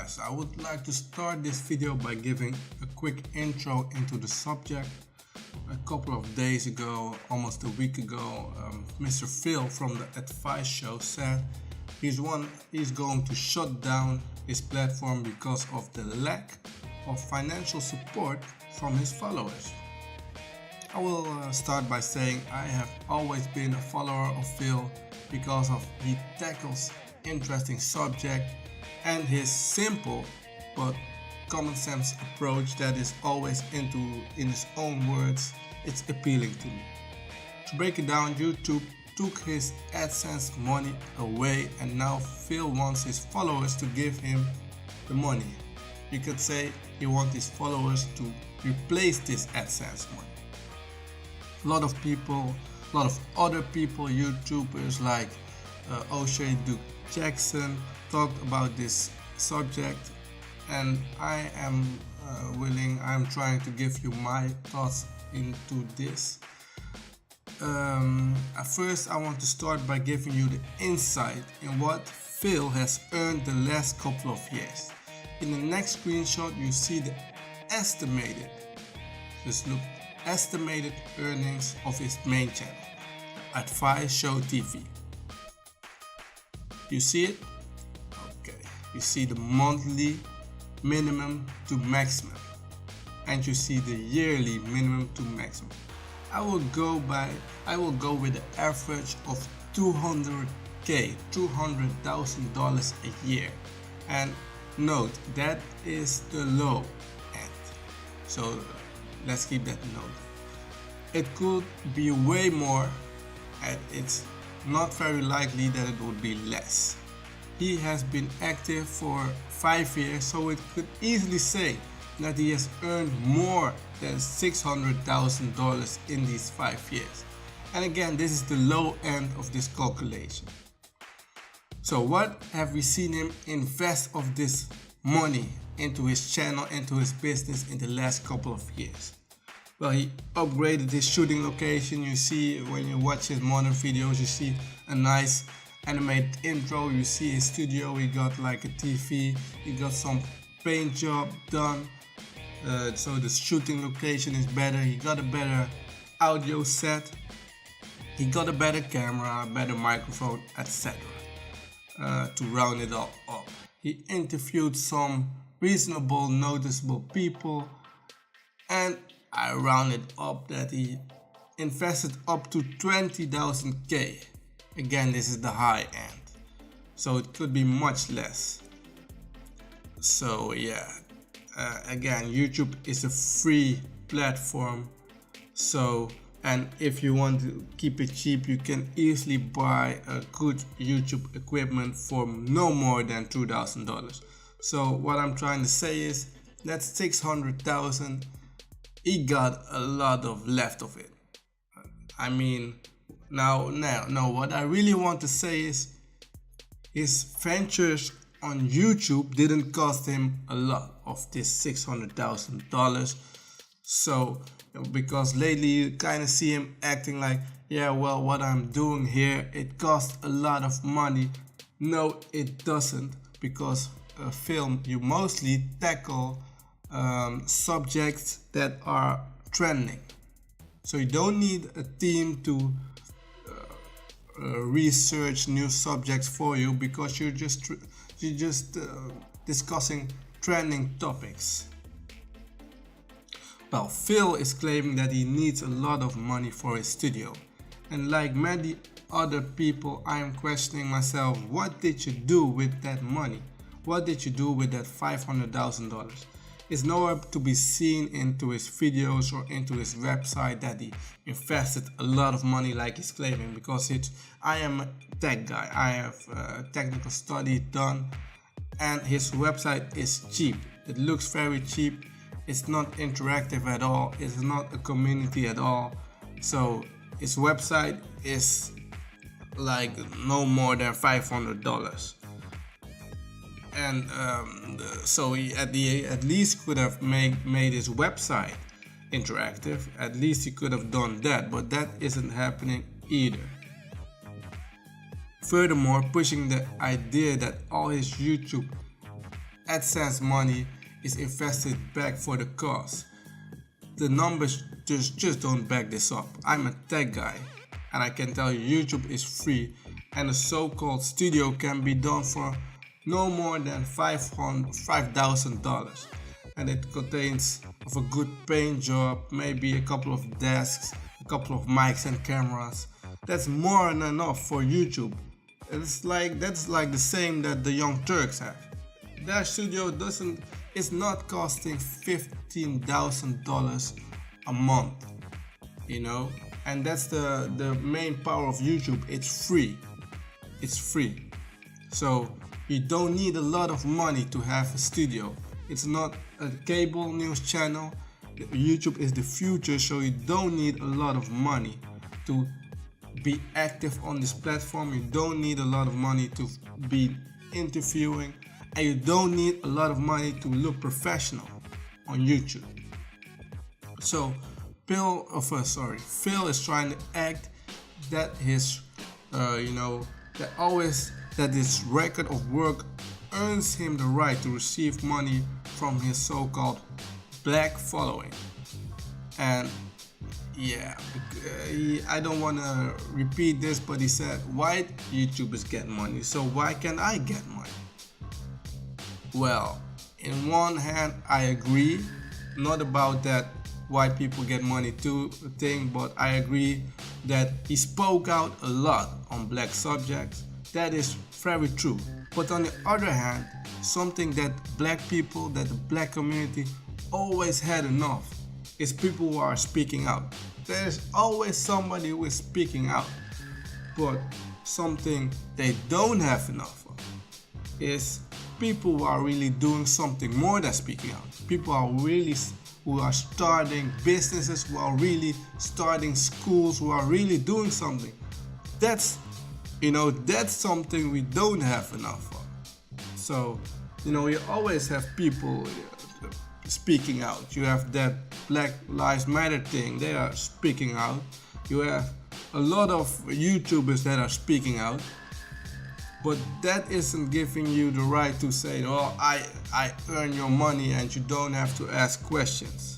guys, I would like to start this video by giving a quick intro into the subject. A couple of days ago, almost a week ago, Mr. Phil from the Advice Show said he's going to shut down his platform because of the lack of financial support from his followers. I will start by saying I have always been a follower of Phil because of he tackles interesting subject and his simple but common sense approach that is always in his own words. It's appealing to me. To break it down, YouTube took his AdSense money away and now Phil wants his followers to give him the money. You could say he wants his followers to replace this AdSense money. A lot of other people, YouTubers like O'Shea Duke Jackson talked about this subject, and I'm trying to give you my thoughts into this. First, I want to start by giving you the insight in what Phil has earned the last couple of years. In the next screenshot, you see the estimated earnings of his main channel, AdviseShowTV. You see it? Okay. You see the monthly minimum to maximum, and you see the yearly minimum to maximum. I will go with the average of $200,000 a year, and note that is the low end. So let's keep that note. It could be way more, and it's not very likely that it would be less. He has been active for 5 years, so it could easily say that he has earned more than $600,000 in these 5 years. And again, this is the low end of this calculation. So what have we seen him invest of this money into his channel, into his business in the last couple of years? Well, he upgraded his shooting location. You see, when you watch his modern videos, you see a nice animated intro. You see his studio, he got like a TV, he got some paint job done. So the shooting location is better. He got a better audio set. He got a better camera, better microphone, etc. To round it all up. He interviewed some reasonable, noticeable people, and I rounded up that he invested up to $20,000. Again, this is the high end, so it could be much less. So yeah, again, YouTube is a free platform. So, and if you want to keep it cheap, you can easily buy a good YouTube equipment for no more than $2,000. So what I'm trying to say is that's $600,000. He got a lot of left of it. I mean, now, what I really want to say is his ventures on YouTube didn't cost him a lot of this $600,000. So, because lately you kind of see him acting like, yeah, well, what I'm doing here, it costs a lot of money. No, it doesn't, because film, you mostly tackle subjects that are trending, so you don't need a team to research new subjects for you, because you're just discussing trending topics. Well, Phil is claiming that he needs a lot of money for his studio, and like many other people, I am questioning myself, what did you do with that money? What did you do with that $500,000? It's nowhere to be seen into his videos or into his website that he invested a lot of money like he's claiming, because I am a tech guy. I have a technical study done, and his website is cheap. It looks very cheap. It's not interactive at all. It's not a community at all. So his website is like no more than $500. And so he at least could have made his website interactive. At least he could have done that, but that isn't happening either. Furthermore, pushing the idea that all his YouTube AdSense money is invested back for the cause. The numbers just don't back this up. I'm a tech guy and I can tell you YouTube is free and a so-called studio can be done for no more than $5,000 and it contains of a good paint job, maybe a couple of desks, a couple of mics and cameras. That's more than enough for YouTube. That's like the same that the Young Turks have. Their studio is not costing $15,000 a month, you know, and that's the main power of YouTube. It's free. It's free. So you don't need a lot of money to have a studio. It's not a cable news channel. YouTube is the future, so you don't need a lot of money to be active on this platform. You don't need a lot of money to be interviewing, and you don't need a lot of money to look professional on YouTube. So phile is trying to act that his that his record of work earns him the right to receive money from his so-called black following. And yeah, I don't want to repeat this, but he said white YouTubers get money, so why can't I get money? Well, in one hand I agree, not about that white people get money too thing, but I agree that he spoke out a lot on black subjects. That is very true. But on the other hand, something that black people, that the black community always had enough is people who are speaking out. There's always somebody who is speaking out. But something they don't have enough of is people who are really doing something more than speaking out. People who are starting businesses, who are really starting schools, who are really doing something. That's something we don't have enough of. So, you always have people speaking out. You have that Black Lives Matter thing, they are speaking out. You have a lot of YouTubers that are speaking out. But that isn't giving you the right to say, oh, I earn your money and you don't have to ask questions.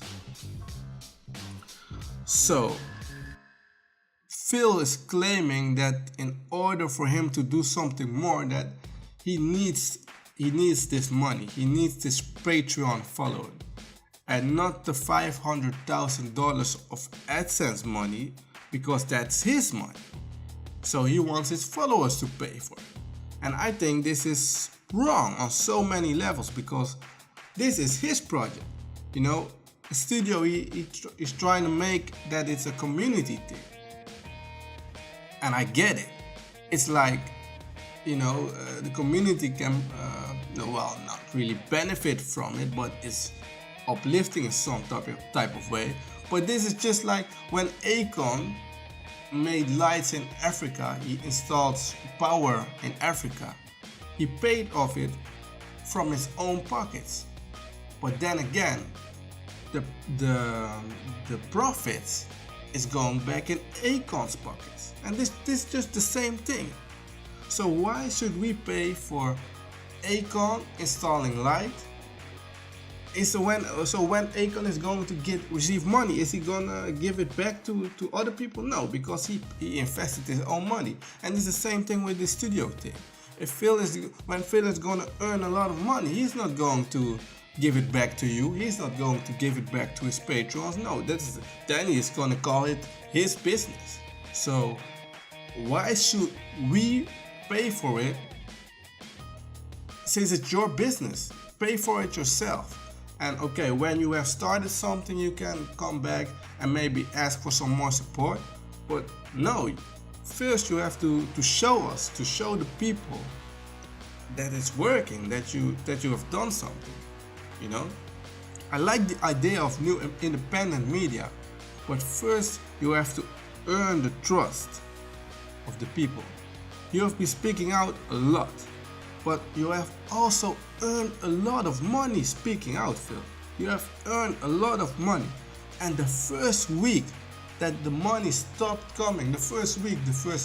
So, phile is claiming that in order for him to do something more, that he needs this money. He needs this Patreon following. And not the $500,000 of AdSense money, because that's his money. So he wants his followers to pay for it. And I think this is wrong on so many levels, because this is his project. The studio he's trying to make that it's a community thing. And I get it. It's like, the community can, not really benefit from it, but it's uplifting in some type of way. But this is just like when Akon made lights in Africa, he installed power in Africa. He paid off it from his own pockets. But then again, the profits is going back in Akon's pockets. And this is just the same thing. So why should we pay for Akon installing light? So when Akon is going to receive money, is he gonna give it back to other people? No, because he invested his own money. And it's the same thing with the studio thing. When phile is gonna earn a lot of money, he's not going to give it back to you. He's not going to give it back to his patrons. No, then he's gonna call it his business. So why should we pay for it since it's your business? Pay for it yourself. And okay, when you have started something, you can come back and maybe ask for some more support. But no, first you have to show the people that it's working, that you have done something. I like the idea of new independent media, but first you have to earn the trust of the people. You have been speaking out a lot, but you have also earned a lot of money speaking out, phile. You have earned a lot of money. And the first week that the money stopped coming, the first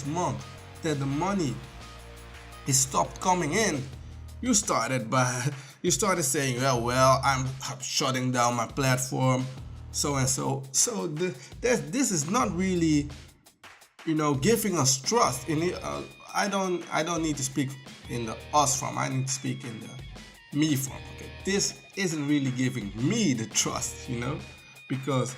month that the money is stopped coming in, you started by you started saying, well, I'm shutting down my platform, so and so. So this is not really, giving us trust. I don't need to speak in the us form. I need to speak in the me form. Okay, this isn't really giving me the trust, because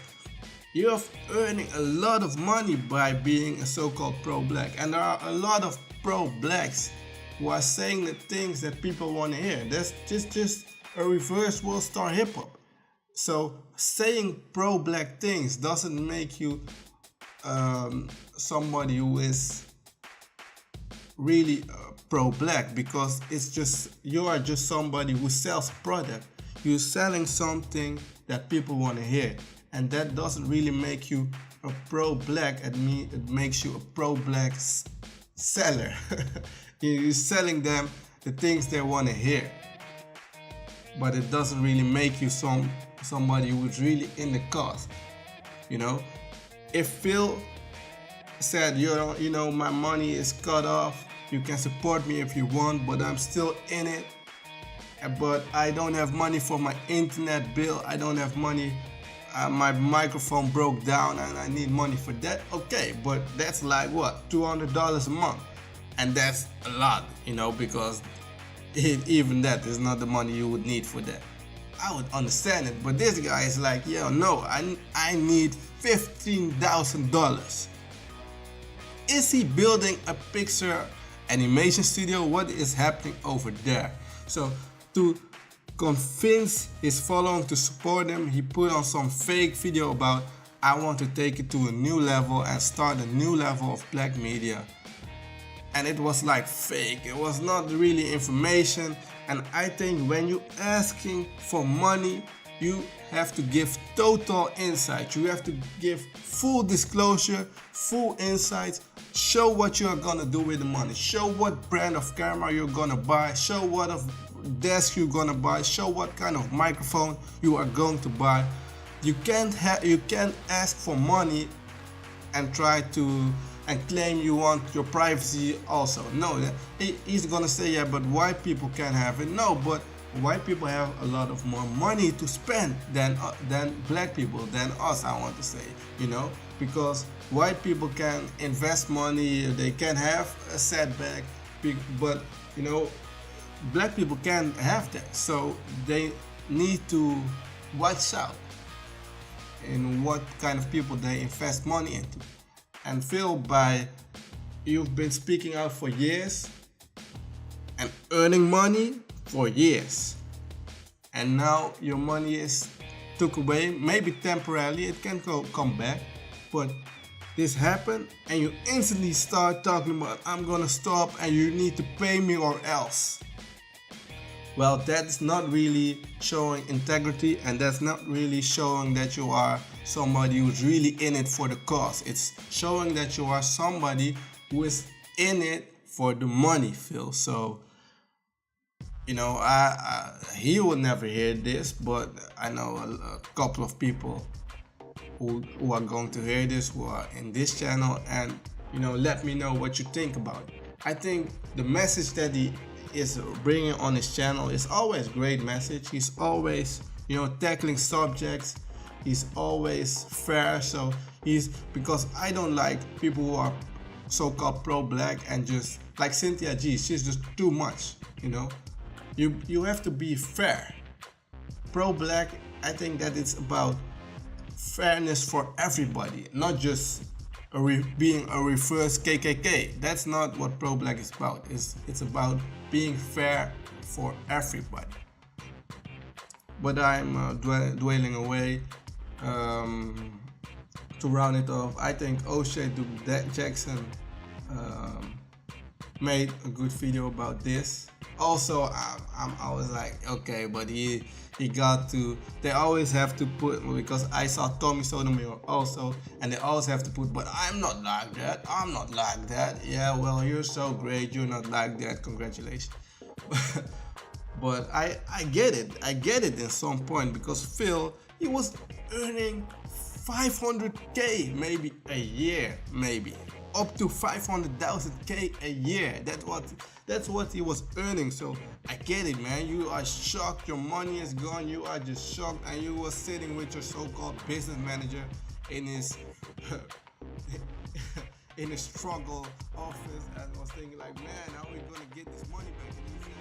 you're earning a lot of money by being a so-called pro-black, and there are a lot of pro-blacks who are saying the things that people want to hear. That's just a reverse world star hip-hop. So saying pro-black things doesn't make you somebody who is really pro-black, because you are just somebody who sells product. You're selling something that people want to hear, and that doesn't really make you a pro-black. It makes you a pro-black seller. You're selling them the things they want to hear, but it doesn't really make you somebody who's really in the cause. If Phil said, my money is cut off, you can support me if you want, but I'm still in it, but I don't have money for my internet bill, I don't have money, my microphone broke down and I need money for that. Okay, but that's like what, $200 a month, and that's a lot, because even that is not the money you would need for that. I would understand it, but this guy is like, no, I need $15,000. Is he building a Pixar animation studio? What is happening over there? So to convince his following to support him, he put on some fake video about, I want to take it to a new level and start a new level of black media. And it was like fake, it was not really information. And I think when you're asking for money, you have to give total insight. You have to give full disclosure, full insights. Show what you are gonna do with the money. Show what brand of camera you're gonna buy. Show what of desk you're gonna buy. Show what kind of microphone you are going to buy. You can't ask for money and try to claim you want your privacy also. No, he's gonna say, yeah, but white people can't have it. No, but white people have a lot of more money to spend than black people, than us, I want to say, because white people can invest money, they can have a setback, but black people can't have that. So they need to watch out in what kind of people they invest money into. And Phil, you've been speaking out for years and earning money for years, and now your money is took away, maybe temporarily, it can come back, but this happened and you instantly start talking about, I'm gonna stop and you need to pay me or else. Well, that's not really showing integrity, and that's not really showing that you are somebody who's really in it for the cause. It's showing that you are somebody who is in it for the money, Phil. So, he will never hear this, but I know a couple of people who are going to hear this, who are in this channel, and let me know what you think about it. I think the message that he is bringing on his channel is always great message. He's always tackling subjects. He's always fair. So because I don't like people who are so-called pro-black and just like Cynthia G, she's just too much. You have to be fair. Pro-black, I think that it's about fairness for everybody, not just being a reverse KKK. That's not what pro-black is about. It's about being fair for everybody. But I'm dwelling away. To round it off, I think O'Shea Jackson made a good video about this. Also, I was like, okay, but he got to, they always have to put, because I saw Tommy Sotomayor also, and they always have to put, but I'm not like that, I'm not like that. Yeah, well, you're so great, you're not like that, congratulations. But I get it in some point, because Phil, he was earning 500K maybe a year, maybe. up to 500,000 a year. That's what he was earning. So I get it, man. You are shocked. Your money is gone. You are just shocked, and you were sitting with your so-called business manager in his in his struggle office and was thinking like, man, how are we gonna get this money back? And he said,